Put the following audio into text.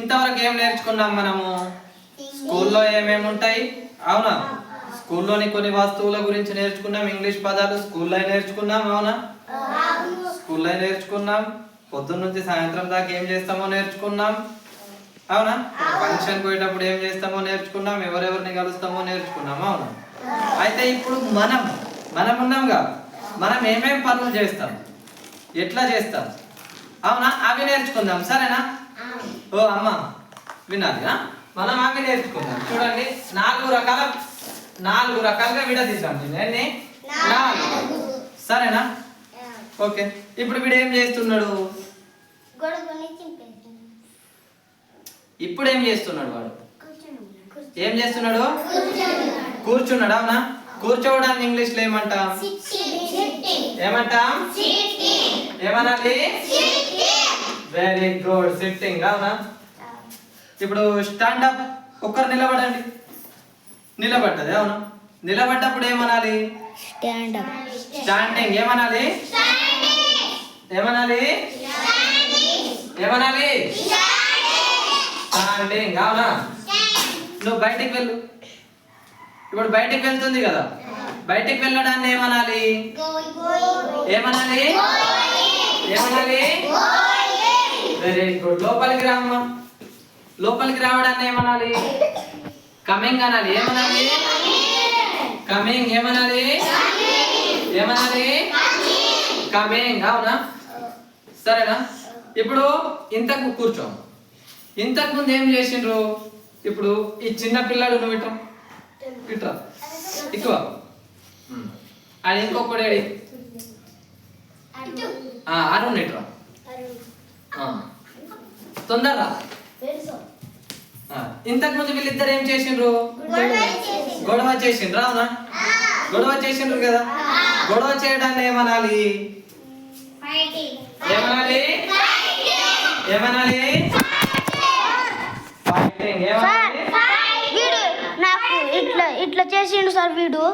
ఇంతవరకు ఏం నేర్చుకున్నాం మనము? స్కూల్లో ఏమేమి ఉంటాయి? అవునా? స్కూల్లోని కొన్ని వస్తువుల గురించి నేర్చుకున్నాం. ఇంగ్లీష్ పదాలు స్కూల్లో నేర్చుకున్నాం. అవునా? స్కూల్లో నేర్చుకున్నాం. పొద్దున్న నుంచి సాయంత్రం దాకా ఏం చేస్తామో నేర్చుకున్నాం. అవునా? ఫంక్షన్ పోయేటప్పుడు ఏం చేస్తామో నేర్చుకున్నాం. ఎవరెవరిని కలుస్తామో నేర్చుకున్నాం. అవునా? అయితే ఇప్పుడు మనం ఉన్నాంగా, మనం ఏమేం పనులు చేస్తాం, ఎట్లా చేస్తాం, అవునా? అవి నేర్చుకుందాం. సరేనా? ఓ అమ్మ వినాలి. మనం అవి నేర్చుకుందాం. చూడండి, నాలుగు రకాలుగా విడదీద్దాం. ఎన్ని? 4. సరేనా? ఓకే. ఇప్పుడు వీడు ఏం చేస్తున్నాడు? ఇప్పుడు ఏం చేస్తున్నాడు వాడు? ఏం చేస్తున్నాడు? కూర్చున్నాడు. అవునా? కూర్చోవడాన్ని ఇంగ్లీష్ లో ఏమంటాం? ఏమనాలి? Very good, sitting. అవునా? ఇప్పుడు స్టాండప్. ఒక్కరు నిలబడండి. నిలబడ్డది. అవునా? నిలబడ్డప్పుడు ఏమనాలి? స్టాండింగ్. ఏమనాలి? స్టాండింగ్. అవునా? నువ్వు బయటికి వెళ్ళు. ఇప్పుడు బయటికి వెళ్తుంది కదా, బయటికి వెళ్ళడాన్ని ఏమనాలి? Very good. లోపలికి రామ్మా. లోపలికి రావడాన్ని ఏమనాలి? కమింగ్ అనాలి. కమింగ్. కమింగ్. అవునా? సరేనా? ఇప్పుడు ఇంతకు కూర్చో. ఇంతకు ముందు ఏం చేసిండ్రు? ఇప్పుడు ఈ చిన్న పిల్లాడు, నువ్వు ఇట్రా ఎక్కువ. అది ఇంకొకటి అరుణ్ ఇట్రా. తొందరరా. ఇంతకు ముందు వీళ్ళిద్దరు ఏం చేసిండ్రు? గొడవ చేసిండ్రు. అవునా? గొడవ చేసిండ్రు కదా. గొడవ చేయడాన్ని ఏమనాలి? ఫైటింగ్. నాకు ఇట్లా చేసిండు సార్ వీడు.